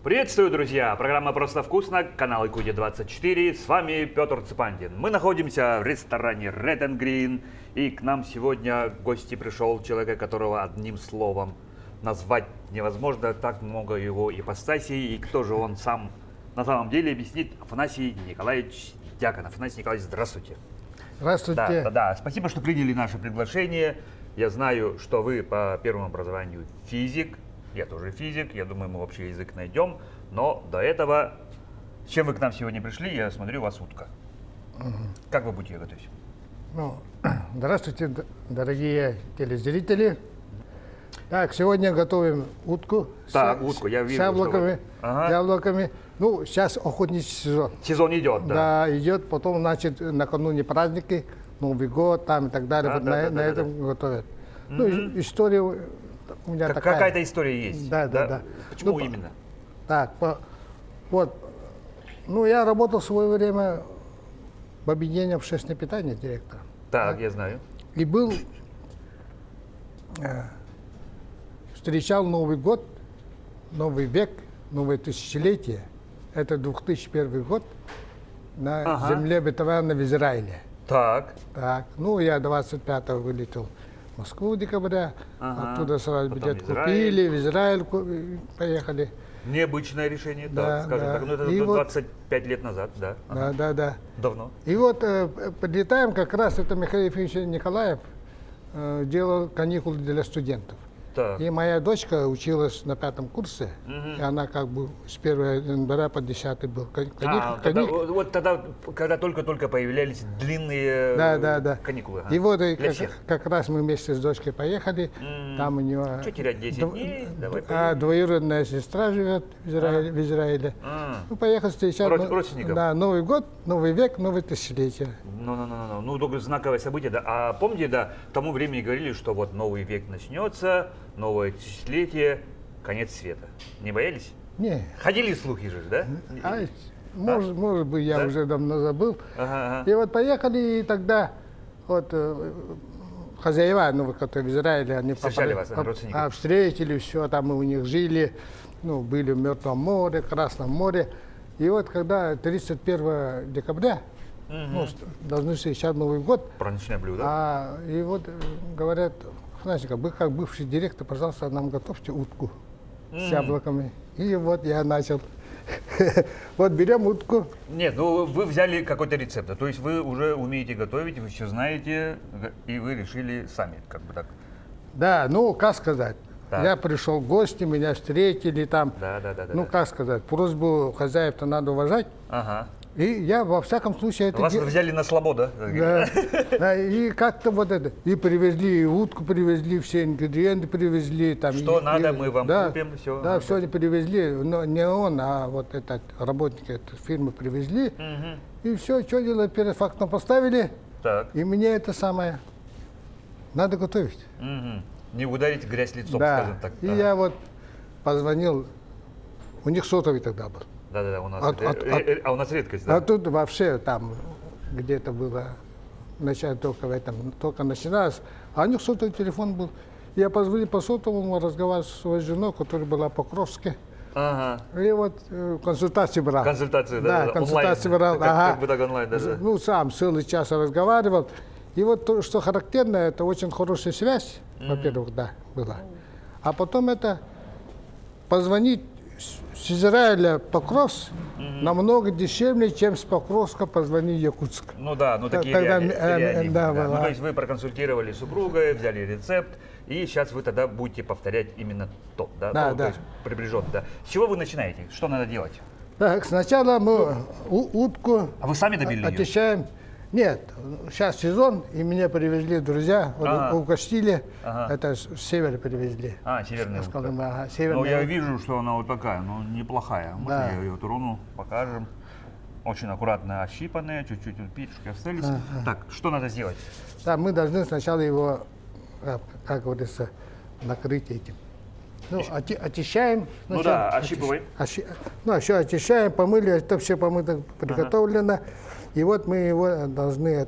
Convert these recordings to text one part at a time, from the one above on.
Приветствую, друзья! Программа «Просто вкусно», канал Якутия-24. С вами Петр Цыпандин. Мы находимся в ресторане Red and Green. И к нам сегодня в гости пришел человек, которого одним словом назвать невозможно. Так много его ипостасей. И кто же он сам на самом деле, объяснит Афанасий Николаевич Дьякон. Афанасий Николаевич, здравствуйте. Здравствуйте. Да. Спасибо, что приняли наше приглашение. Я знаю, что вы по первому образованию физик. Я тоже физик, я думаю, мы общий язык найдем. Но до этого, с чем вы к нам сегодня пришли, я смотрю, у вас утка. Как вы будете ее готовить? Здравствуйте, дорогие телезрители. Так, сегодня готовим утку, утку, я вижу, с яблоками. что вы... Яблоками. Ну, сейчас охотничий сезон. Сезон идет, да? Да, идет. Потом, значит, накануне праздники, Новый год там и так далее. Вот на этом готовят. Ну, история у меня такая. Какая-то история есть? Да. Почему именно? Так, вот. Ну, я работал в свое время в объединении общественного питания директором. Так, я знаю. И был, встречал Новый год, Новый век, новое тысячелетие. Это 2001 год на земле обетованной в Израиле. Так. Ну, я 25-го вылетел в Москву декабря, оттуда сразу билет купили, в Израиль поехали. Необычное решение, Да, скажем да. так. Ну, это И 25 лет назад, да? Да. Давно. И вот подлетаем, как раз это Михаил Ефимович Николаев делал каникулы для студентов. Так. И моя дочка училась на 5-м курсе, и она как бы с 1 января по 10 был Вот тогда, когда только-только появлялись длинные каникулы. И вот как раз мы вместе с дочкой поехали, там у нее... Что терять 10 дней? Двоюродная сестра живет в Израиле. Ну, поехали встречать. Родственников? Да, Новый год, Новый век, новое тысячелетие. Ну, только знаковое событие, да. А помните, да, к тому времени говорили, что вот новый век начнется, новое тысячелетие, конец света. Не боялись? Не. Ходили слухи же, да? Может быть, я уже давно забыл. И вот поехали, и тогда вот хозяева, которые в Израиле, они встречали вас, родственники? Встретили, все, там мы у них жили, ну, были в Мертвом море, Красном море. И вот когда 31 декабря, ну, должны встречать Новый год. Праздничное блюдо. И вот говорят, Афанасий, вы как бывший директор, пожалуйста, нам готовьте утку с яблоками. И вот я начал. Вот берем утку. Нет, ну вы взяли какой-то рецепт, то есть вы уже умеете готовить, вы все знаете, и вы решили сами, как бы так. Да, ну, как сказать. Так. Я пришел в гости, меня встретили там. Да. Ну, как сказать, просьбу хозяев-то надо уважать. И я, во всяком случае, это... Вас взяли на слабо, да? Да, и как-то вот это, и привезли, и утку привезли, все ингредиенты привезли. Там, что надо, мы вам купим, все. Да, все они привезли, но не он, а вот этот работники этой фирмы привезли. И все, что делать, перед фактом поставили, и мне это самое, надо готовить. Не ударить в грязь лицом, скажем так. И я вот позвонил, у них сотовый тогда был. Да, у нас у нас редкость, да? А тут вообще там где-то было, только начиналось, а у них сотовый телефон был. Я позвонил по сотовому, разговаривал с своей женой, которая была в Покровске. И вот консультации брал. Консультации, да. Консультации брал. Как бы так онлайн, да. Ну, сам целый час разговаривал. И вот то, что характерно, это очень хорошая связь, во-первых, да, была. А потом это позвонить с Израиля Покровск намного дешевле, чем с Покровска позвонить в Якутск. Ну да, такие реалии. Ну, то есть вы проконсультировали супругой, взяли рецепт, и сейчас вы тогда будете повторять именно тот, да? Да. То есть приближенно, да. С чего вы начинаете? Что надо делать? Так, сначала мы утку А вы сами добили ее? очищаем. Нет, сейчас сезон, и меня привезли друзья, угостили, это с севера привезли. Северная утка. Северная. Ну, я вижу, что она вот такая, неплохая. Можно я ее трону, покажем. Очень аккуратно ощипанная, чуть-чуть печушки остались. Так, что надо сделать? Да, мы должны сначала его, как говорится, накрыть этим. Ну, очищаем. Ну да, ощипывай. Все очищаем, помыли, это все помыто, приготовлено. И вот мы его должны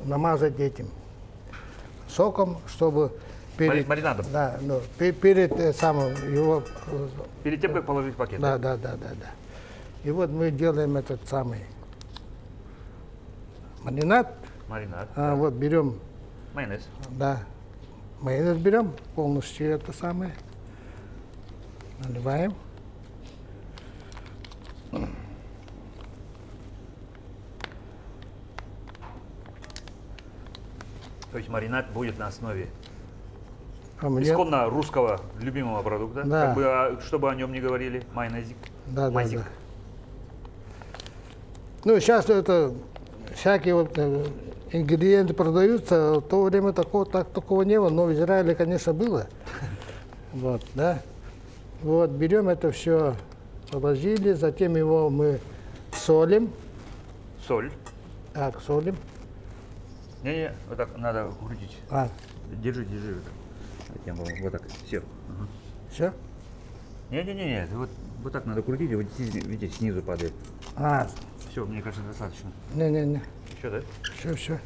намазать этим соком, чтобы Маринадом. Да, ну, перед самым его... Перед тем, как положить в пакет. Да. И вот мы делаем этот самый маринад. Маринад. Вот берем, Майонез. да, майонез берем, полностью это самое. Наливаем. То есть маринад будет на основе А мне- исконно русского любимого продукта. Да. Как бы, чтобы о нем не говорили. Майонезик. Да. Мазик. Ну, сейчас это всякие вот ингредиенты продаются. В то время такого не было, но в Израиле, конечно, было. Вот, да. Вот, берем это все, положили, затем его мы солим. Соль. Так, солим. Не-не, вот так надо крутить. Держи. Затем вот так, сверху. Ага. Все? Не, вот так надо крутить, и вот здесь, видите, снизу падает. Все, мне кажется, достаточно. Не. Еще, да? Все.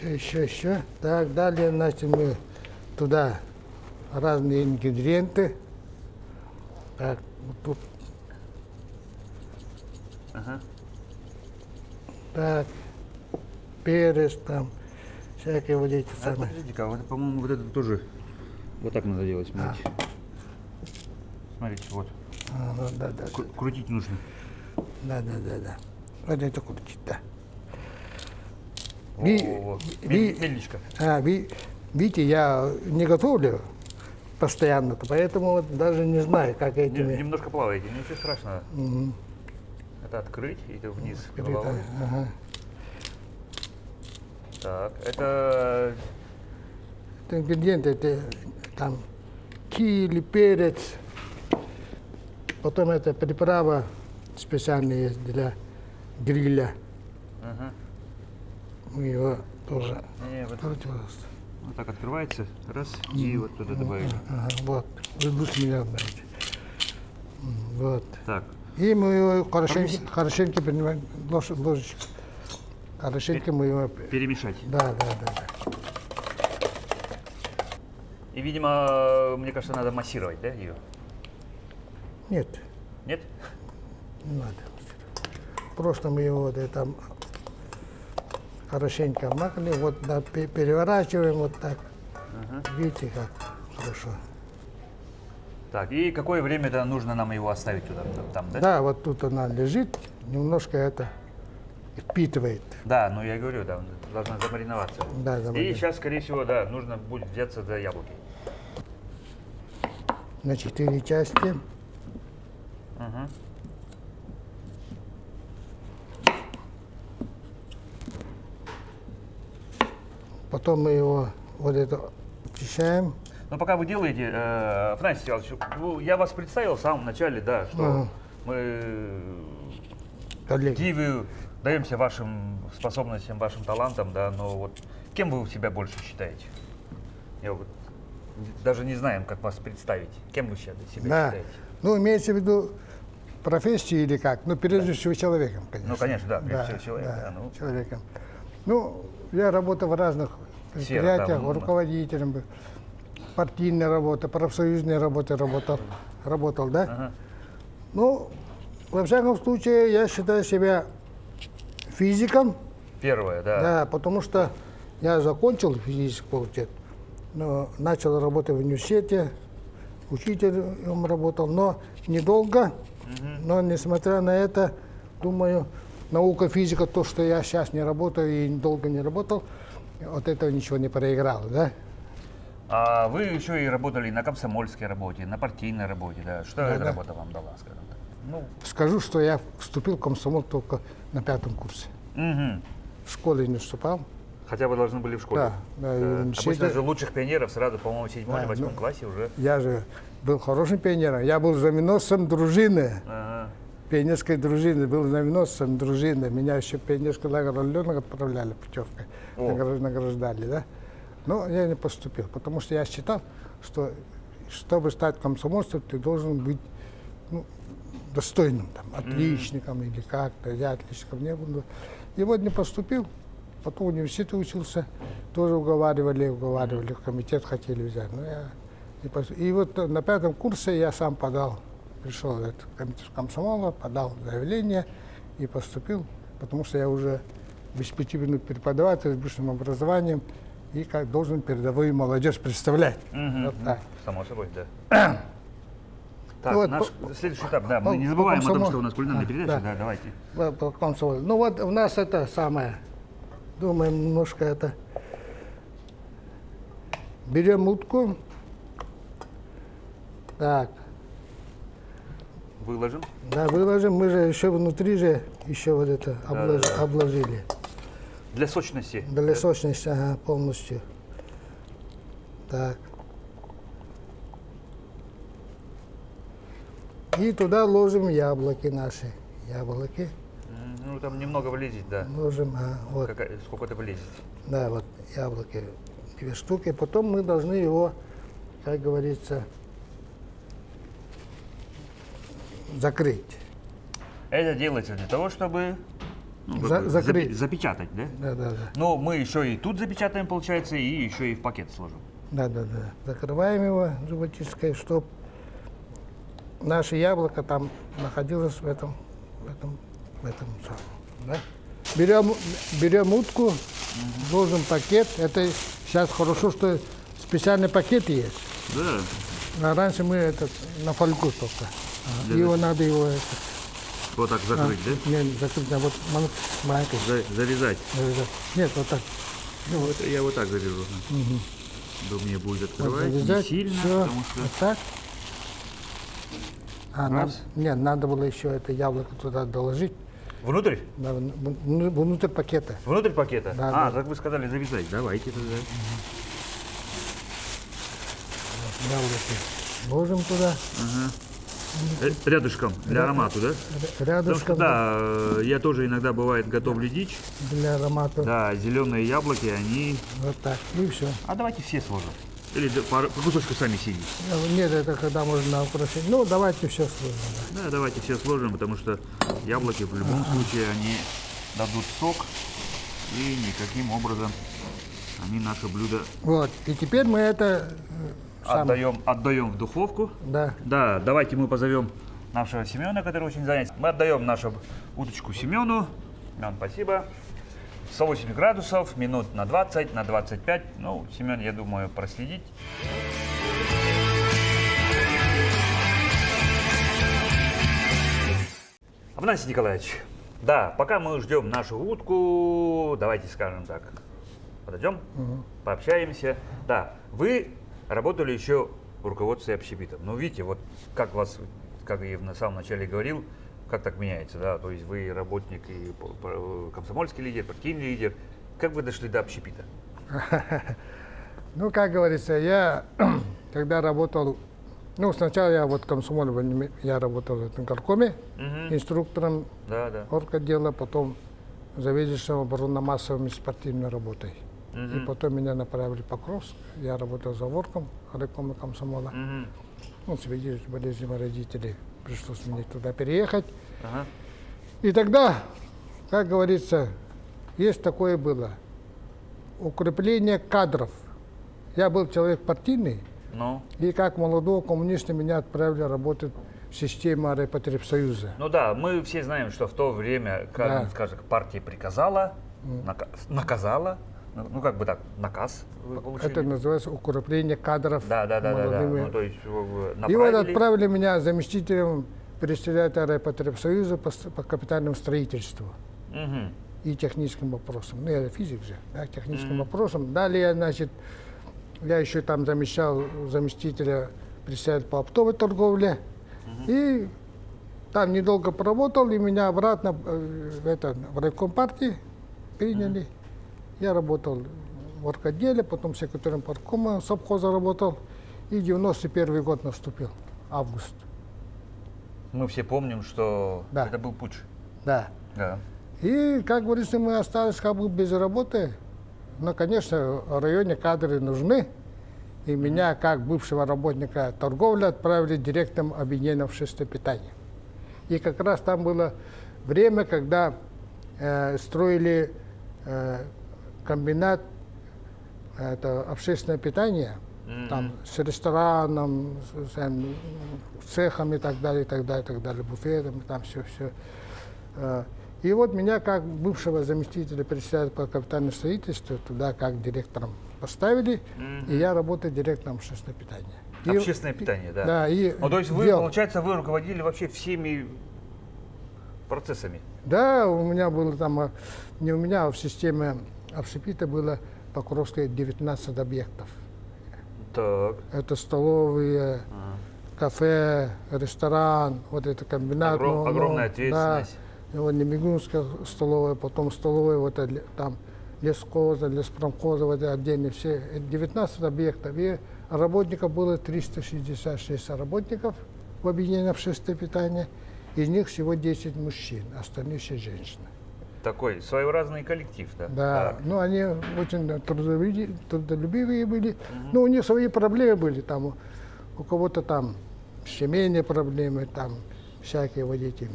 Еще. Так, далее, значит, мы туда разные ингредиенты. Так, вот тут. Ага. Так, перец там, всякие вот эти А, самые. подождите-ка, вот, по-моему, вот это тоже вот так надо делать, смотрите. Смотрите, вот. Да. Крутить нужно. Да. Вот это крутить, да. Во-во-во. Мельничка. Видите, я не готовлю постоянно, поэтому вот даже не знаю, как этими... Немножко плаваете, ничего страшного. Это открыть, и ты вниз головой. Ага. Так, это Это ингредиенты, это там чили, перец, потом это приправа специальная есть для гриля. ага. Мы его тоже... Не, вот Пожалуйста. так открывается, раз, и вот туда добавили. Ага, вот, вы лучше меня знаете. Вот. Так, И мы его хорошенько принимаем, ложечку. Хорошенько мы его... перемешать. Да. И, видимо, мне кажется, надо массировать, да, ее? Нет, Нет? не надо. Просто мы его вот это хорошенько макали, вот да, переворачиваем вот так. Видите, как хорошо. Так, и какое время это нужно нам его оставить туда, там, да? Да, вот тут она лежит, немножко это впитывает. Да, ну я говорю, да, должна замариноваться. Да, И замариновать. сейчас, скорее всего, да, нужно будет взяться за яблоки. На 4 части. Ага. Потом мы его вот это очищаем. Но пока вы делаете, Афанасий Иванович, я вас представил в самом начале, да, что Ага. мы Коллеги. диву даемся вашим способностям, вашим талантам, да, но вот кем вы себя больше считаете? Я вот даже не знаем, как вас представить. Кем вы себя Да. считаете? Ну, имеется в виду профессию или как? Ну, прежде всего, человеком, конечно. Ну, конечно, да, прежде всего человек, да, ну. человеком. Ну, я работал в разных предприятиях, да, ну, руководителем был, партийной работы, профсоюзной работы работал, да? Ага. Ну, во всяком случае, я считаю себя физиком, Первое, да. да, потому что я закончил физический факультет, но начал работать в университете, учителем работал, но недолго. Но несмотря на это, думаю, наука, физика, то, что я сейчас не работаю и долго не работал, от этого ничего не проиграл, да? А вы еще и работали на комсомольской работе, на партийной работе, да. Что эта работа вам дала, скажем так? Ну, Скажу, что я вступил в комсомол только на 5 курсе. мгм. В школе не вступал. Хотя вы должны были в школе. Да, и в Обычно университете. же лучших пионеров сразу, по-моему, в 7 или Да, 8 ну. классе уже. Я же был хорошим пионером. Я был знаменосцем дружины, Ага. пионерской дружины, был знаменосцем дружины. Меня еще в пионерский лагерь Аленок отправляли путевкой, О. награждали, да. Но я не поступил, потому что я считал, что чтобы стать комсомольцем, ты должен быть достойным, там, отличником или как-то. Я отличником не был. И вот не поступил. потом в университете учился, тоже уговаривали, в комитет хотели взять. Но я не и вот на 5-м курсе я сам подал, пришел в этот комитет комсомола, подал заявление и поступил, потому что я уже обеспечительный преподаватель с высшим образованием и как должен передовую молодежь представлять. Вот так. Само собой, да. Так, вот наш следующий этап, да, мы не забываем о том, что у нас кулинарная передача, да, давайте. По комсомолу. Ну вот у нас это самое, думаем немножко это, берем утку, так, Выложим. да, выложим, мы же еще внутри же еще вот это обложили. Для сочности. Для сочности, ага, полностью. Так. И туда ложим яблоки наши. Яблоки Ну, там немного влезет, да. ложим, вот. Сколько это влезет. Да, вот яблоки 2 штуки. Потом мы должны его, как говорится, закрыть. Это делается для того, чтобы Закрыть. запечатать, да? Да. Но мы еще и тут запечатаем, получается, и еще и в пакет сложим. Да. Закрываем его животической, чтобы наше яблоко там находилось в этом самом. Да? Берем утку, ложим пакет. Это сейчас хорошо, что специальный пакет есть. Да. А раньше мы на фольгу только. Его надо Вот так закрыть, да? Не, закрыть, а вот маленькой. Зарезать. Нет, вот так. Ну, вот. Это я вот так зарежу. Да, мне будет открывать не Завязать, сильно, всё, потому что... вот так. Нет, надо было еще это яблоко туда доложить. Внутрь? Да, внутрь пакета. Внутрь пакета? Да. Так вы сказали завязать. Давайте тогда. Яблоки ложим туда. Рядышком, для аромата, да? Потому что, Рядышком да, я тоже иногда, бывает, готовлю дичь. для аромата. Да, зеленые яблоки, они... Вот так. И все. А давайте все сложим. Или по кусочку сами сидите. Нет, это когда можно украшать. Ну, давайте все сложим. Да, давайте все сложим, потому что яблоки в любом случае, они дадут сок. И никаким образом они наше блюдо Вот. И теперь мы это отдаем в духовку. Да. Да, давайте мы позовем нашего Семена, который очень занят. Мы отдаем нашу уточку Семену. Семен, спасибо. 180 градусов, минут на 20, на 25. Ну, Семен, я думаю, проследить. Афанасий Николаевич, да, пока мы ждем нашу утку, давайте скажем так, подойдем, пообщаемся. Да, вы работали еще в руководстве общепитом. Но видите, вот как вас, как я в самом начале говорил, как так меняется, да, то есть вы работник и комсомольский лидер, партийный лидер. Как вы дошли до общепита? Ну, как говорится, я когда работал, ну, сначала я вот комсомоле, я работал в этом горкоме, инструктором орготдела, потом заведующим оборонно-массовыми спортивной работой. И потом меня направили в Покровск, я работал за ворком, райкома комсомола. Ну, в связи с болезнями родителей пришлось мне туда переехать. И тогда, как говорится, есть такое было, укрепление кадров. Я был человек партийный, и как молодого коммуниста меня отправили работать в систему Райпотребсоюза. Ну да, мы все знаем, что в то время, как, скажем, партия приказала, наказала, ну как бы так, наказ вы получили. Это называется укрепление кадров. Да. Ну, то есть и вот отправили меня заместителем председателя Райпотребсоюза по капитальному строительству и техническим вопросам. Ну, я физик же, да, техническим вопросам. Далее, значит, я еще там замещал заместителя председателя по оптовой торговле. И там недолго поработал, и меня обратно в райком партии приняли. Я работал в орготделе, потом секретарем парткома совхоза работал. И 91 год наступил, август. Мы все помним, что это был путч. Да. И, как говорится, мы остались как бы без работы. Но, конечно, в районе кадры нужны. И меня, как бывшего работника торговли, отправили директором объединенного общественного питания. И как раз там было время, когда строили комбинат, это общественное питание, там с рестораном, с цехом и так далее, и так далее, и так далее, буфетом, там все. И вот меня, как бывшего заместителя председателя по капитальному строительству, туда как директором поставили, и я работаю директором общественного питания. Общественное питание, да. Да, и Ну, то есть вы, делал. получается, вы руководили вообще всеми процессами. Да, у меня было там, не у меня, а в системе общепита было Покровское 19 объектов. Так. Это столовые, кафе, ресторан, вот это комбинат. Огромная ответственность. Да, вот Немигунская столовая, потом столовая, вот там лескоза, леспромхоза, вот это отдельно все. 19 объектов. И работников было 366 работников в объединении общественного питания. Из них всего 10 мужчин, остальные все женщины. Такой своеобразный коллектив, да? Да, Так. ну они очень трудолюбивые были. Ну, у них свои проблемы были, там у кого-то там семейные проблемы, там всякие вот эти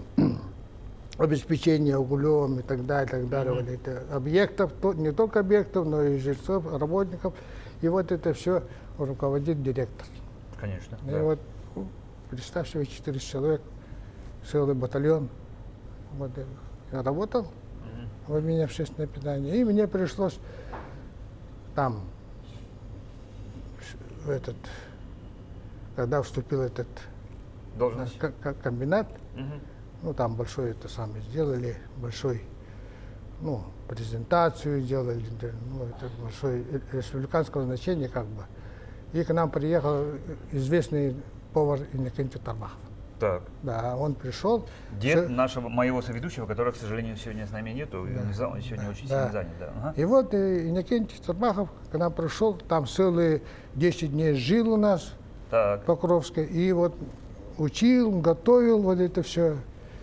обеспечение углем и так далее, вот это объектов, не только объектов, но и жильцов, работников. И вот это все руководит директор. Конечно. И да. вот представь себе 400 человек, целый батальон. Вот я работал в объединении общественного питания, и мне пришлось там, когда вступил этот Должность. комбинат, Мгм. ну там большой это самое сделали, большой, ну, презентацию сделали, ну, это большое республиканского значения как бы. И к нам приехал известный повар Иннокентий Тарбахов. Так. Да, он пришел. Дед моего соведущего, которого, к сожалению, сегодня с нами нету, и он сегодня очень сильно занят. Да. Ага. И вот Иннокентий Тарбахов к нам пришел, там целые 10 дней жил у нас Так. в Покровской, и вот учил, готовил вот это все.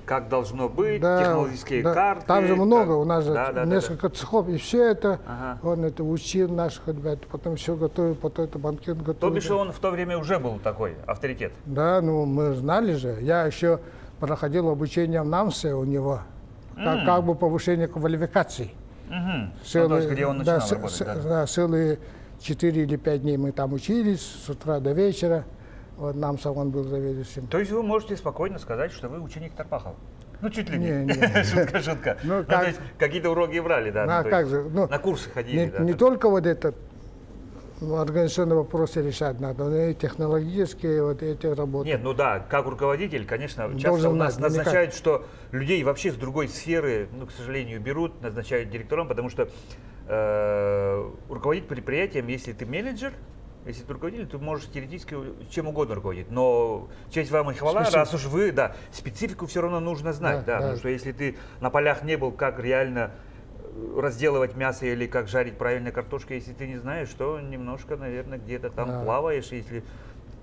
Как должно быть, Да, технологические да. карты. Там же много, как- у нас же Да. несколько цехов, и все это, Ага. он это учил наших ребят, потом все готовил, потом это банкет То готовил. бишь он в то время уже был такой авторитет. Да, ну мы знали же, я еще проходил обучение в НАМСе у него, как бы повышение квалификации. Мгм. Ну, то есть, где он начинал работать. Да. Да, целые 4 или 5 дней мы там учились, с утра до вечера. Вот НАМСа он был заведующим. То есть вы можете спокойно сказать, что вы ученик Тарпахова? Ну, чуть ли не. Не. Шутка. Ну, Ну, как- то есть какие-то уроки брали, да? Ну, ну, а то как есть же, ну, на курсы ходили, да? Не только вот этот организационные вопросы решать надо, но и технологические вот эти работы. Нет, ну да, как руководитель, конечно, часто Должен у нас знать, наверняка. назначают, что людей вообще с другой сферы, ну, к сожалению, берут, назначают директором, потому что руководить предприятием, если ты менеджер, если ты руководитель, ты можешь теоретически чем угодно руководить. Но честь вам и хвала, раз уж вы, да, специфику все равно нужно знать, да, потому что если ты на полях не был, как реально разделывать мясо или как жарить правильно картошку, если ты не знаешь, то немножко, наверное, где-то там плаваешь, если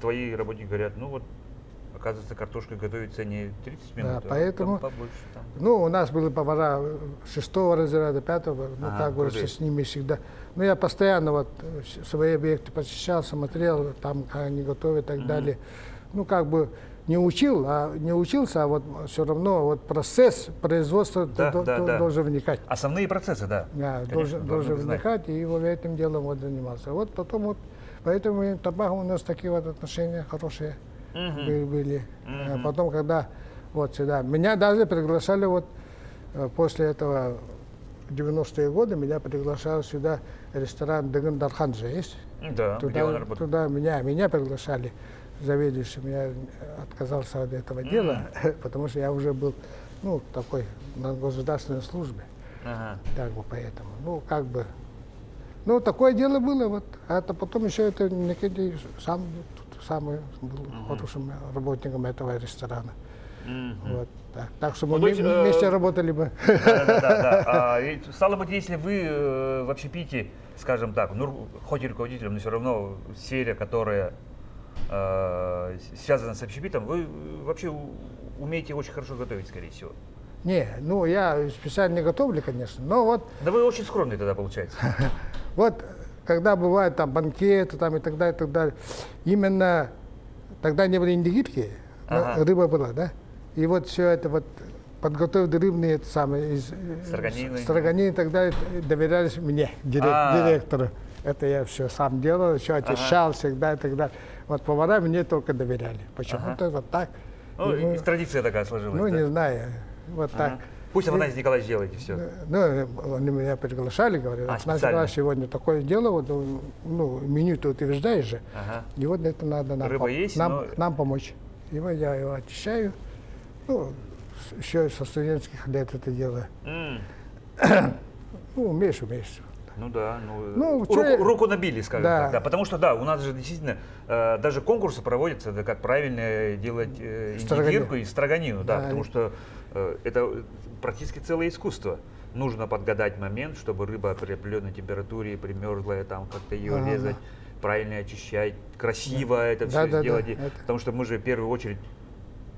твои работники говорят, ну вот, оказывается, картошка готовится не 30 минут, а поэтому, там побольше. Там. Ну, у нас были повара 6-го разряда, 5-го, ну, Ага, как говорится, крутые. с ними всегда. Ну, я постоянно вот свои объекты посещал, смотрел, там, как они готовят и так далее. Ну, как бы не учился, а вот все равно вот процесс производства Да. должен вникать. Основные процессы, да. Да, конечно, должен знать. вникать, и вот этим делом вот занимался. Вот потом вот, поэтому Тарбахов у нас такие вот отношения хорошие были. Потом, когда вот сюда, меня даже приглашали вот после этого, в 90-е годы, меня приглашал сюда ресторан Даган Дархан же есть. Да, где он работает. Туда меня приглашали заведующим, я отказался от этого дела, потому что я уже был, ну, такой, на государственной службе. Ага. Как бы поэтому, ну, как бы, ну, такое дело было, вот, а это потом еще это Никитий сам был хорошим работником этого ресторана. Вот, так что мы Ну, то есть, вместе работали бы. Да. И стало быть, если вы в общепите, скажем так, ну, хоть и руководителем, но все равно в сфере, которая связана с общепитом, вы вообще умеете очень хорошо готовить, скорее всего. Не, ну, я специально не готовлю, конечно, но вот, Да вы очень скромный тогда получается. вот, когда бывают там банкеты там, и так далее, именно тогда не были индигитки, но Ага. рыба была, да? И вот все это вот подготовить рыбные это самое, строганины и так далее, доверялись мне, директору. Это я все сам делал, еще очищал всегда и так далее. Вот повара мне только доверяли. Почему-то вот так. Ну, традиция такая сложилась. Ну, да? не знаю, вот так. Пусть Афанасий Николаевич делает, и все. Ну, они меня приглашали, говорят, Афанасий Николаевич, сегодня такое дело, вот, ну, меню ты утверждаешь же, и вот это надо нам помочь. И вот я его очищаю, ну, еще со студенческих лет это делаю. Ну, умеешь. Ну да, руку набили, скажем так. Да, потому что, да, у нас же действительно даже конкурсы проводятся, это как правильно делать индивидуирку и строганину, да, потому что это практически целое искусство. Нужно подгадать момент, чтобы рыба при определенной температуре, примерзлая, там как-то ее резать, правильно очищать, красиво это все сделать. Потому что мы же в первую очередь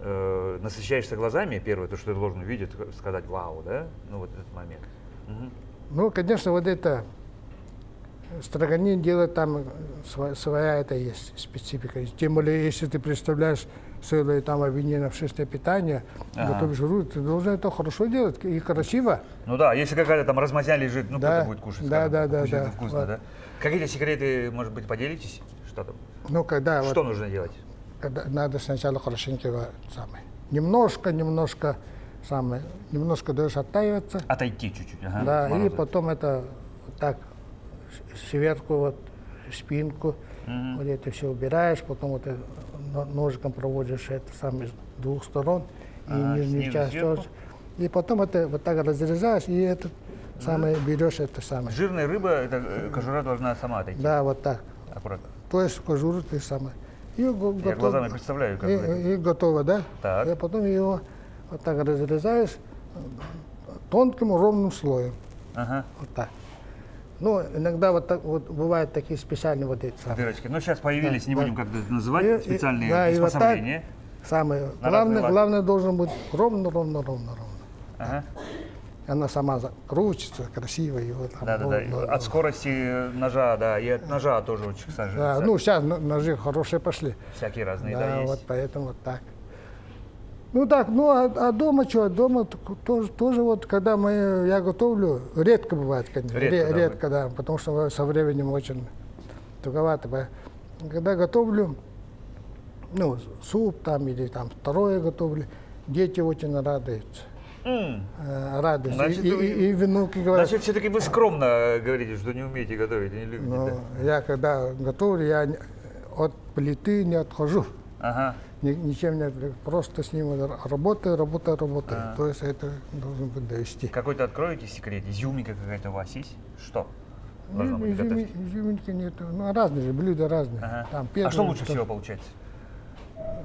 насыщаешься глазами, первое, то, что ты должен увидеть, сказать вау, да, ну вот этот момент. Ну, конечно, вот это строганин делает там своя это есть специфика. Тем более, если ты представляешь целое там обвинение в общественное питание, готовишь рыбу, ты должен это хорошо делать и красиво. Ну да, если какая-то там размазня лежит, ну кто-то будет кушать. Да. Это вкусно, вот. Да? Какие-то секреты, может быть, поделитесь? Что там? Ну, когда что нужно делать? Когда надо сначала хорошенько его немножко даешь оттаиваться. Отойти чуть-чуть. Да, и потом это вот так сверху, вот спинку, вот это все убираешь, потом вот ножиком проводишь это самое с двух сторон, и нижнюю часть тоже. И потом это вот так разрезаешь, и это самое берешь это самое. Жирная рыба, это кожура должна сама отойти. Да, вот так. Аккуратно. То есть кожуру ты самое. Я глазами представляю, как и готово, да? Так. И потом его вот так разрезаешь тонким ровным слоем. Вот так. Ну, иногда вот так вот бывают такие специальные вот эти самые. Дырочки. Но сейчас появились, не будем как-то называть, специальные приспособления. Вот самое. Главное должен быть ровно. Она сама крутится, красиво. И вот, от скорости ножа, да, и от ножа тоже очень сажается. Да, ну сейчас ножи хорошие пошли. Всякие разные, да, есть. Вот поэтому вот так. Ну так, а дома что? Дома тоже вот, когда я готовлю, редко бывает, конечно. Редко, да, потому что со временем очень туговато. Когда готовлю, ну, суп там или там второе готовлю, дети очень радуются. Радуются. Значит, и внуки говорят. Значит, все-таки вы скромно говорите, что не умеете готовить, не любите. Ну, да? Я когда готовлю, я от плиты не отхожу. Ничем не отвлекаюсь. Просто с ним работаю. То есть это должен быть довести. Какой-то откроете секрет? Изюминка какая-то у вас есть? Что? Изюминки нет. Ну, разные же, блюда разные. Там, а что лучше всего получается?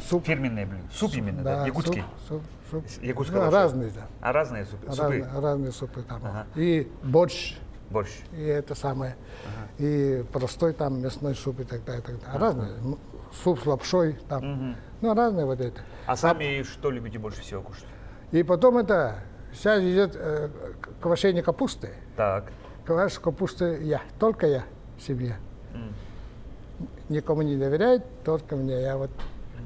Суп. Фирменные блюда. Суп именно, да? Якутский? Суп. Якутского разные, да. А разные супы? Разные супы там. И борщ. И это самое. И простой там мясной суп и так далее. Разные. Суп с лапшой там. Ну, разные вот это. А сами что любите больше всего кушать? И потом сейчас идет квашение капусты. Так. Квашение капусты только я в семье. Никому не доверяет, только мне. Я вот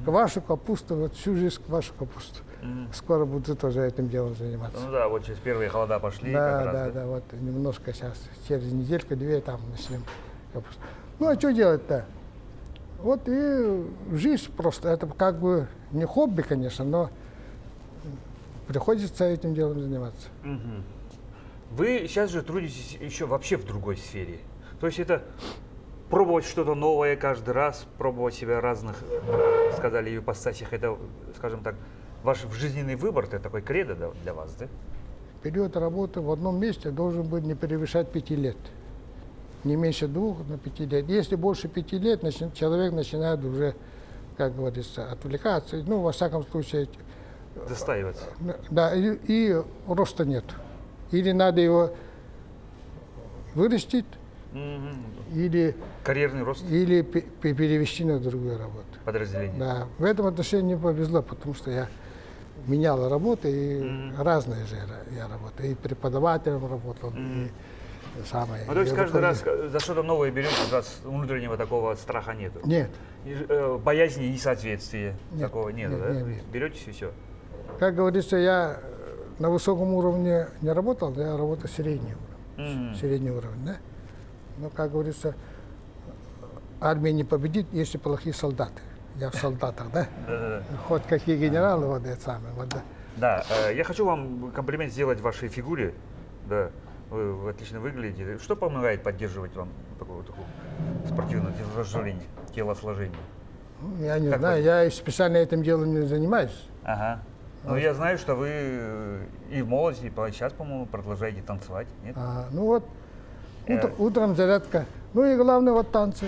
квашу капусту, вот всю жизнь квашу капусту. Скоро буду тоже этим делом заниматься. Ну да, вот сейчас первые холода пошли. Да, вот немножко сейчас, через недельку-две там начнем капусту. Ну, а что делать-то? Вот и жизнь просто, это как бы не хобби, конечно, но приходится этим делом заниматься. Вы сейчас же трудитесь еще вообще в другой сфере. То есть это пробовать что-то новое каждый раз, пробовать себя в разных, сказали, ипостасях. Это, скажем так, ваш жизненный выбор, это такой кредо для вас, да? Период работы в одном месте должен быть не превышать 5 лет. Не меньше 2, но 5 лет. Если больше 5 лет, человек начинает уже, как говорится, отвлекаться. Ну, во всяком случае... Застаиваться. Да, и роста нет. Или надо его вырастить, или... Карьерный рост. Или перевести на другую работу. Подразделение. Да. В этом отношении не повезло, потому что я менял работы, и разные же я работал. И преподавателем работал, и самое. Ну, то есть каждый раз за что-то новое берете, у вас внутреннего такого страха нету? Нет. Боязни и несоответствия такого нету, да? Нет. Беретесь и все? Как говорится, я на высоком уровне не работал, я работал средний уровень. Мгм. Средний уровень, да? Но, как говорится, армия не победит, если плохие солдаты. Я в солдатах, да? Да-да-да. Хоть какие генералы, вот это самое, вот, да. Да, я хочу вам комплимент сделать вашей фигуре. Да, вы отлично выглядите. Что помогает поддерживать вам такое спортивное телосложение? Ну, я не Как знаю, вы- я специально этим делом не занимаюсь. Ага. Ну, я знаю, что вы и в молодости, и сейчас, по-моему, продолжаете танцевать, нет? Ну вот, Э. утром зарядка. Ну и главное, вот танцы.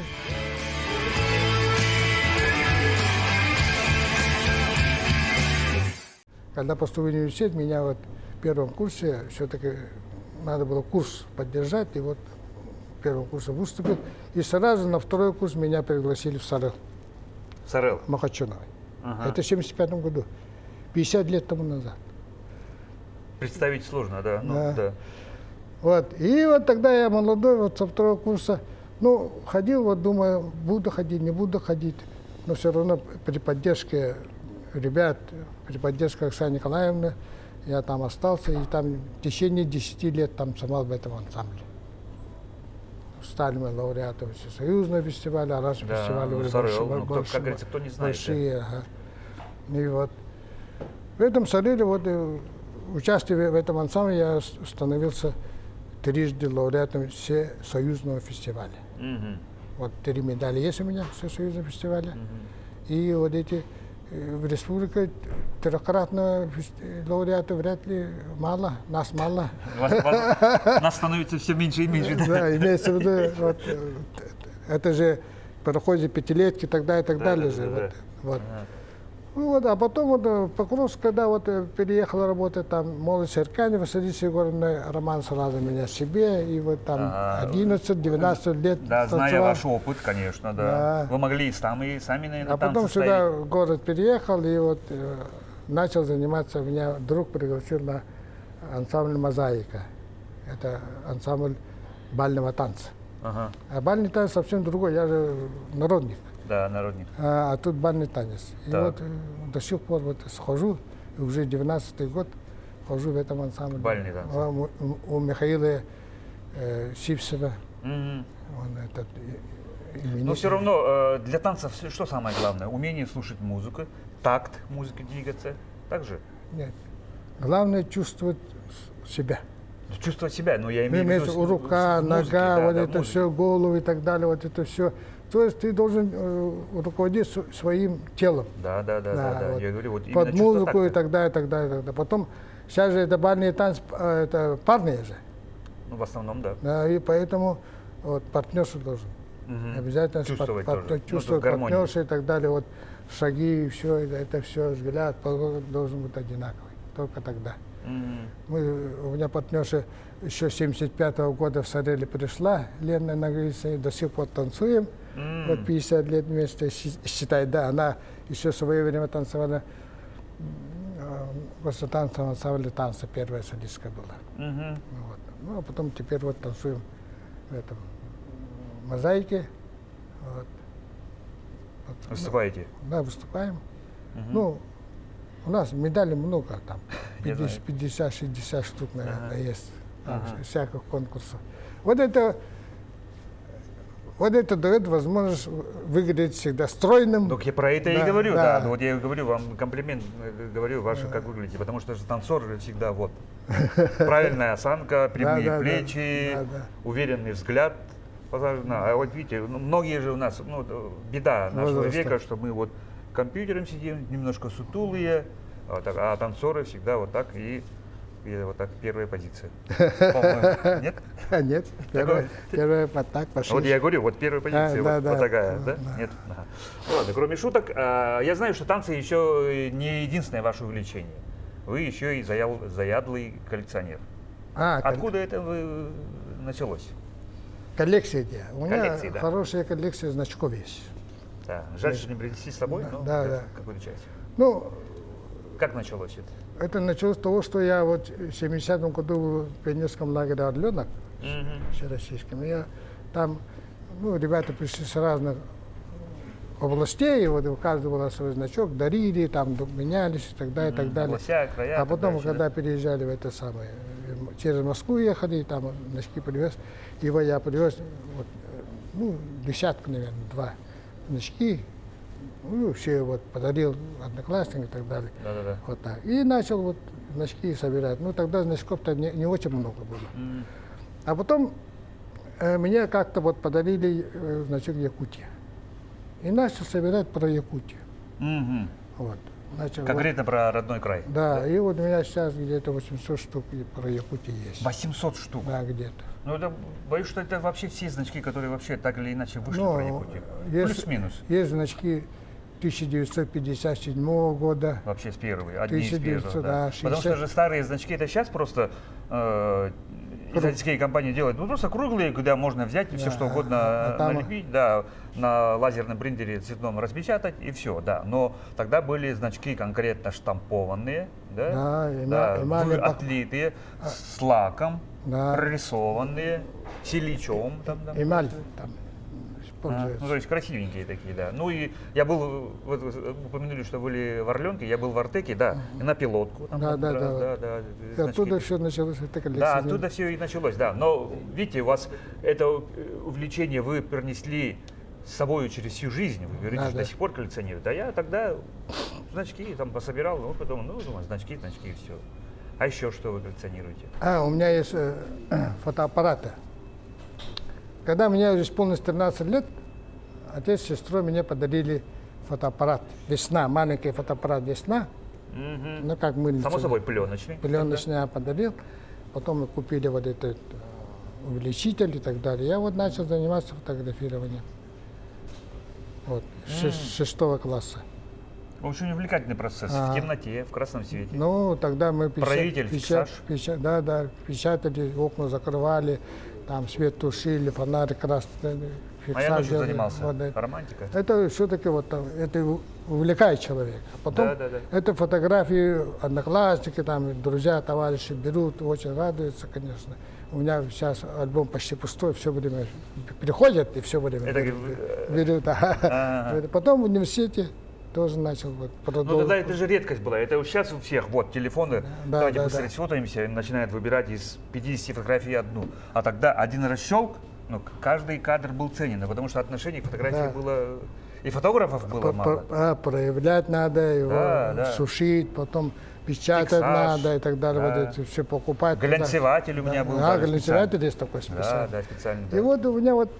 Когда поступил в университет, меня вот в первом курсе все-таки надо было курс поддержать, и вот в первом курсе выступил. И сразу на второй курс меня пригласили в Сарел, Сарел. Махачуновой. Ага. Это в 1975 году, 50 лет тому назад. Представить сложно, да? Ну, Да. да. Вот. И вот тогда я молодой, вот со второго курса, ну, ходил, вот думаю, буду ходить, не буду ходить, но все равно при поддержке ребят, при поддержке Оксаны Николаевны, я там остался, и там в течение 10 лет танцевал в этом ансамбле. Стали мы лауреатами Всесоюзного фестиваля, раз Да, фестиваля ну, уже Сарел, ну, кто, как говорится, кто не знает, большие, ага. И вот в этом Сареле, вот, участие в этом ансамбле, я становился трижды лауреатом Всесоюзного фестиваля. Мгм. Вот 3 медали есть у меня Всесоюзного фестиваля. И вот эти в республике трехкратно лауреаты вряд ли мало, нас мало. Нас становится все меньше и меньше. Да? Да, имеется в виду, вот, это же проходит пятилетки и так далее же. да. Вот. Ну вот, а потом вот Покровск, когда вот переехал работать, там молодость Серкани, Василиса Егоровна, Роман сразу меня себе, и вот там Ага. 11-12 лет Да, зная танцевал. ваш опыт, конечно, да. Да. Вы могли и сами, наверное, А потом танцы сюда ставить. в город переехал, и вот начал заниматься, меня друг пригласил на ансамбль «Мозаика». Это ансамбль бального танца. Ага. А бальный танец совсем другой, я же народник. Да, народник. А тут бальный танец. И Так. вот до сих пор вот схожу, и уже 19-й год хожу в этом ансамбле. Бальный танец. У Михаила Сивцева, Мгм. он этот Но все равно для танцев что самое главное? Умение слушать музыку, такт музыки двигаться. Так же? Нет. Главное чувствовать себя. Чувствовать себя, но я имею в Имеется виду рука, в музыке, нога, да, вот да, это музыке. все, голову и так далее, вот это все. То есть ты должен руководить своим телом. Да. вот. Я говорю, вот именно Под чувство музыку и такта. так далее, так далее, так далее. Потом, сейчас же это бальные танцы, это парные же. Ну, в основном, да. Да, и поэтому вот, партнерша должен. Мгм. Обязательно Чувствовать тоже. Ну, чувствовать тут гармония. партнерша и так далее. Вот шаги, все, это все, взгляд должен быть одинаковый. Только тогда. Мгм. У меня партнерша еще 75-го года в Сареле пришла, Лена Нагрицына, до сих пор танцуем. Вот 50 лет вместе, считай, да, она еще в свое время танцевала, просто танцевала ансамбле танца, первая солистка была. Мгм. Вот. Ну, а потом теперь вот танцуем в этом мозаике. Вот. Выступаете? Да, выступаем. Ну, у нас медалей много, там Я знаю. 50-60 штук, наверное, есть. Там Ага. всяких конкурсов. Вот это дает возможность выглядеть всегда стройным. Так я про это и Да, говорю, да. да. Вот я и говорю вам комплимент, говорю ваше, как выглядите, потому что же танцор же всегда вот. Правильная осанка, прямые Да, да, плечи, да, да. уверенный взгляд. А вот видите, ну, многие же у нас, беда нашего Возраста. века, что мы вот компьютером сидим, немножко сутулые, а танцоры всегда вот так и вот так первая позиция. По-моему, нет? Нет, первая вот так пошли. Вот я говорю, вот первая позиция, да, вот да. такая, да? Да. Нет? Ага. Ладно, кроме шуток, я знаю, что танцы еще не единственное ваше увлечение. Вы еще и заядлый коллекционер. Откуда это началось? Коллекция. У меня Коллекции, да. хорошая коллекция значков есть. Да. Жаль, что не принести с собой, Да, но да, это да. какую-то часть. Ну, Как началось это? это началось с того, что я вот в 70-м году в пионерском лагере «Орленок» Мгм. всероссийском. Я там, ребята пришли с разных областей, вот у каждого был свой значок, дарили, там менялись и так далее, и так далее. Областя, края, А потом, дальше, когда переезжали в это самое, через Москву ехали, там значки привез, его я привез, вот, ну, десятку, наверное, 2 значки, ну, все вот подарил одноклассникам и так далее. Да. Вот так. И начал вот значки собирать. Ну, тогда значков-то не очень много было. А потом мне как-то вот подарили значок Якутия. И начал собирать про Якутию. Мгм. Вот. Начал Конкретно про родной край. Да, и вот у меня сейчас где-то 800 штук про Якутию есть. 800 штук. Да, где-то. Ну, это, боюсь, что это вообще все значки, которые вообще так или иначе вышли Ну, про Якутию. есть- Плюс-минус. Есть значки 1957 года. Вообще с первой, одни из 1900, первых. да, Потому 60. что же старые значки, это сейчас просто издательские компании делают, ну просто круглые, куда можно взять и все Да, что угодно а там- налепить, да, на лазерном принтере цветном распечатать и все, да. Но тогда были значки конкретно штампованные, да, Да, эмали пок- отлитые, с лаком, Да. прорисованные, силичом там, да. Эмаль там Ну, то используется. есть красивенькие такие, да. Ну и я был, вот, упомянули, что были в Орленке, я был в Артеке, да, и на пилотку. Там Да, один да, раз, да. да, И значки. оттуда все началось, это Да, коллекционирование. оттуда все и началось, да. Но видите, у вас это увлечение вы перенесли с собой через всю жизнь. Вы говорите, Да, что да. до сих пор коллекционируете. А я тогда значки там пособирал, ну потом, ну, думаю, значки и все. А еще что вы коллекционируете? У меня есть фотоаппараты. Когда мне уже исполнилось 13 лет, отец с сестрой мне подарили фотоаппарат «Весна», маленький фотоаппарат «Весна». Мгм. Ну, как мыльница. Само собой, пленочный. Пленочный я подарил. Потом мы купили вот этот увеличитель и так далее. Я вот начал заниматься фотографированием. Вот, с 6 класса. Очень увлекательный процесс. В темноте, в красном свете. Ну, тогда мы Правитель, фиксаж. да, печатали, окна закрывали, там свет тушили, фонарик красный. А я ночью делали. занимался. Вот это. Романтика. Это все-таки вот это увлекает человека. А потом Да. это фотографии одноклассники, там, друзья, товарищи берут, очень радуются, конечно. У меня сейчас альбом почти пустой, все время приходят и все время Это берут. Ага. Потом в университете тоже начал вот Ну продолжить. тогда это же редкость была. Это сейчас у всех, вот, телефоны, Да, давайте да, быстрее да. сфотаемся, и начинают выбирать из 50 фотографий одну. А тогда один расщелк, ну, каждый кадр был ценен, потому что отношение к фотографии Да. было... И фотографов было мало. Проявлять надо, его Да. сушить, потом печатать Фиксаж, надо и так далее. да. Вот это все покупать. туда. Глянцеватель у меня был. Да, даже глянцеватель специальный. есть такой специальный. Да, специально. И вот у меня вот,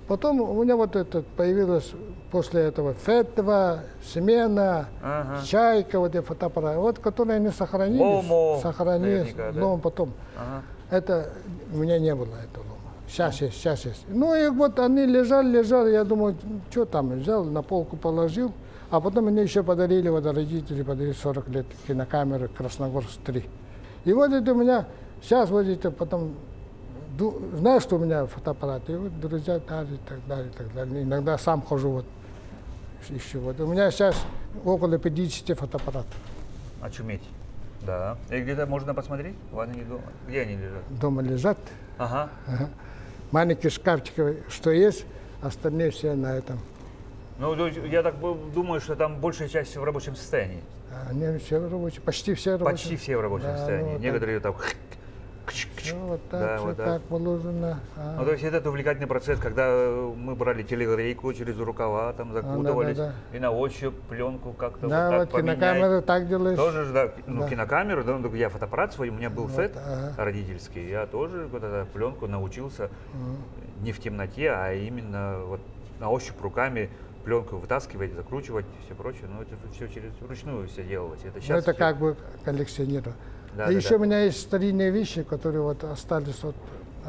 потом у меня вот это появилось после этого Фетва, Смена, Ага. Чайка, вот эти фотоаппараты, вот которые они сохранились. Ломо, Сохранились, наверняка, да. Ломо потом. Ага. Это у меня не было этого лома. Сейчас есть. Ну и вот они лежали, я думаю, что там, взял, на полку положил. А потом мне еще подарили, вот родители подарили 40 лет кинокамеры Красногорск-3. И вот это у меня, сейчас вот это потом, знаешь, что у меня фотоаппарат, и вот друзья дарят и так далее, и так далее. Иногда сам хожу вот, еще вот. У меня сейчас около 50 фотоаппаратов. Очуметь. Да. И где-то можно посмотреть? Ладно, не дома. Где они лежат? Дома лежат. Ага. Маленькие шкафчики, что есть, остальные все на этом. Ну, то есть я так думаю, что там большая часть в рабочем состоянии. Они все рабочие, почти все рабочие. Почти все в рабочем Да, состоянии. ну, вот Некоторые там... Ну, вот так, Да, все вот так. так положено. Ну, то есть это увлекательный процесс, когда мы брали телегрейку через рукава, там закутывались, да. и на ощупь пленку как-то Да, вот вот так поменять. кинокамеру так делаешь. Тоже же, да, ну, Да. кинокамеру, да, ну, я фотоаппарат свой, у меня был фэт ага. родительский, я тоже вот эту пленку научился не в темноте, а именно вот на ощупь руками пленку вытаскивать, закручивать и все прочее. Ну, это все через вручную все делалось. Это Ну, сейчас это как бы коллекционирую. Да, А да, еще да. у меня есть старинные вещи, которые вот остались от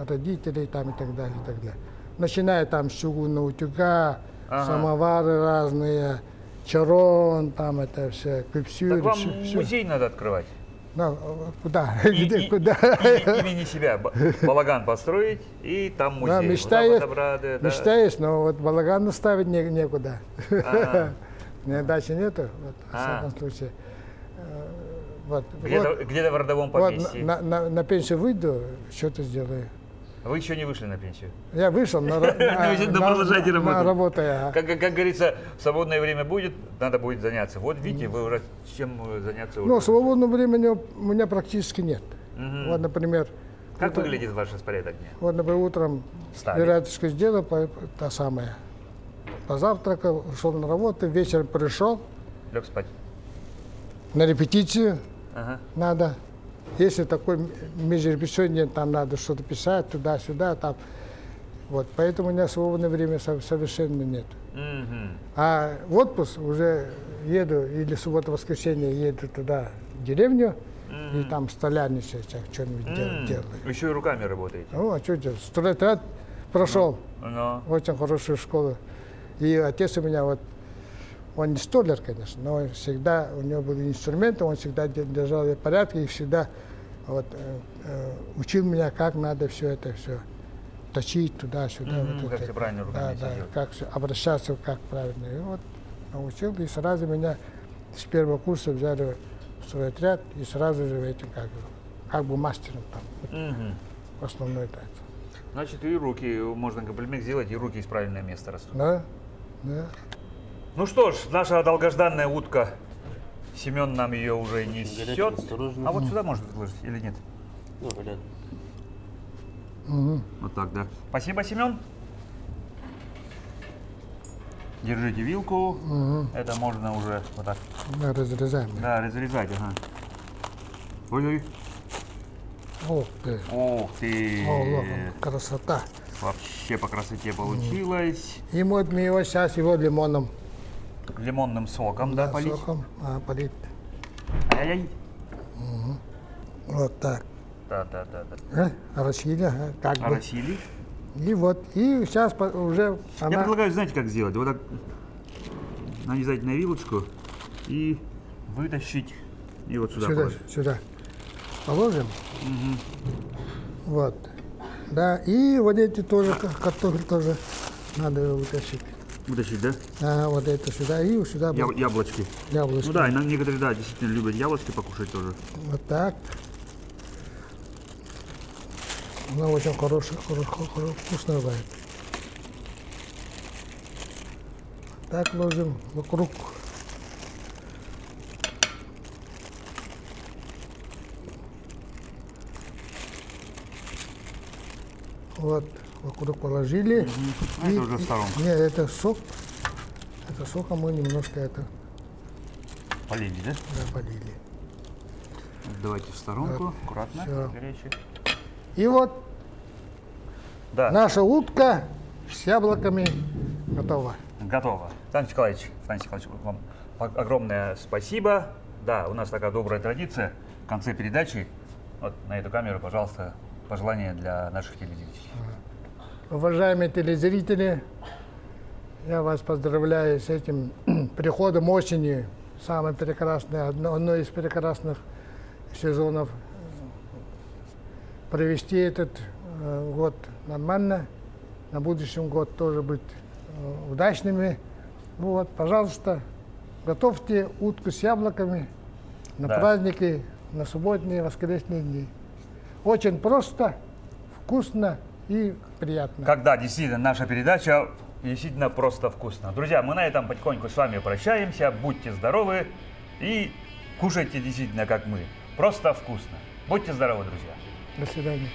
родителей там и так далее, и так далее. Начиная там с чугунного утюга, Ага. самовары разные, чарон, там это все, капсюль, Так вам все. музей надо открывать. Ну, куда? И- Где, и- куда? Имени себя балаган построить, и там музей. Да, Вот мечта там есть, фотоаппараты, да. мечта есть, но вот балаган ставить некуда. Ага. У меня дачи нету, вот, в А. всяком случае. Вот, Где-то в родовом вот поместье. на пенсию выйду, что-то сделаю. Вы еще не вышли на пенсию. Я вышел на, Продолжайте работать. на работу. Как говорится, в свободное время будет, надо будет заняться. Вот видите, вы уже чем заняться Ну, уже. свободного времени у меня практически нет. Вот, например, Как выглядит ваш распорядок дня? вот, например, утром Встали. пираточку сделал, та самая, позавтракал, ушел на работу, вечером пришел Лег спать. на репетицию, Ага. надо. Если такой межрепетиционный, там надо что-то писать, туда-сюда, там. Вот, поэтому у меня свободное время совершенно нет. Мгм. А в отпуск уже еду, или суббота-воскресенье еду туда, в деревню, и там столярничаю, что-нибудь делаю. Еще и руками работаете. Ну, а что делать? Стройотряд прошел, Но. очень хорошую школу. И отец у меня вот, он не столяр, конечно, но он всегда, у него были инструменты, он всегда держал в порядке и всегда вот, учил меня, как надо все это все точить туда-сюда. Вот Как это. все правильно руками Да, делать. как все, обращаться как правильно. И вот научил, и сразу меня с первого курса взяли в стройотряд, и сразу же этим как бы мастером там, вот, Мгм. основной танец. Значит, и руки, можно комплимент сделать, и руки из правильное место растут. Да, да. Ну что ж, наша долгожданная утка. Семен нам ее уже несет. Горячая, осторожно. А вот сюда может выложить или нет? Ну, рядом. Вот так, да. Спасибо, Семен. Держите вилку. Это можно уже вот так. Да, разрезаем. Да, разрезать, ага. Ой-ой. Ух ты. Ух ты. О, красота. Вообще по красоте получилось. И вот мы его сейчас его лимоном, Лимонным соком, да, полить. соком полить. Ай-яй. Вот так. Да. Оросили, как бы. Оросили. И вот, и сейчас уже Я она... предлагаю, знаете, как сделать? Вот так нанизать на вилочку и вытащить. И вот сюда, Сюда, положить. сюда положим. Вот. Да, и вот эти тоже, картофель тоже надо его вытащить. Вытащить, да? А, вот это сюда и сюда будет Яблочки. яблочко. Ну да, и некоторые, да, действительно любят яблочки покушать тоже. Вот так. Она очень хорошая, вкусная бывает. Так ложим вокруг. Вот, вокруг положили. А это уже в сторонку. Нет, это сок. Это соком мы немножко это Полили, да? полили. Давайте в сторонку, аккуратно, всё. горячий. И вот Да, наша утка с яблоками готова. готово. Станислав Николаевич, вам огромное спасибо. Да, у нас такая добрая традиция. В конце передачи, вот на эту камеру, пожалуйста, пожелания для наших телезрителей. Уважаемые телезрители, я вас поздравляю с этим приходом осени. Самое прекрасное, одно из прекрасных сезонов. Провести этот год нормально, на будущем год тоже быть удачными. Вот, пожалуйста, готовьте утку с яблоками на Да. праздники, на субботние, воскресные дни. Очень просто, вкусно и приятно. Когда действительно наша передача действительно просто вкусно. Друзья, мы на этом потихоньку с вами прощаемся. Будьте здоровы и кушайте действительно как мы. Просто вкусно. Будьте здоровы, друзья. До свидания.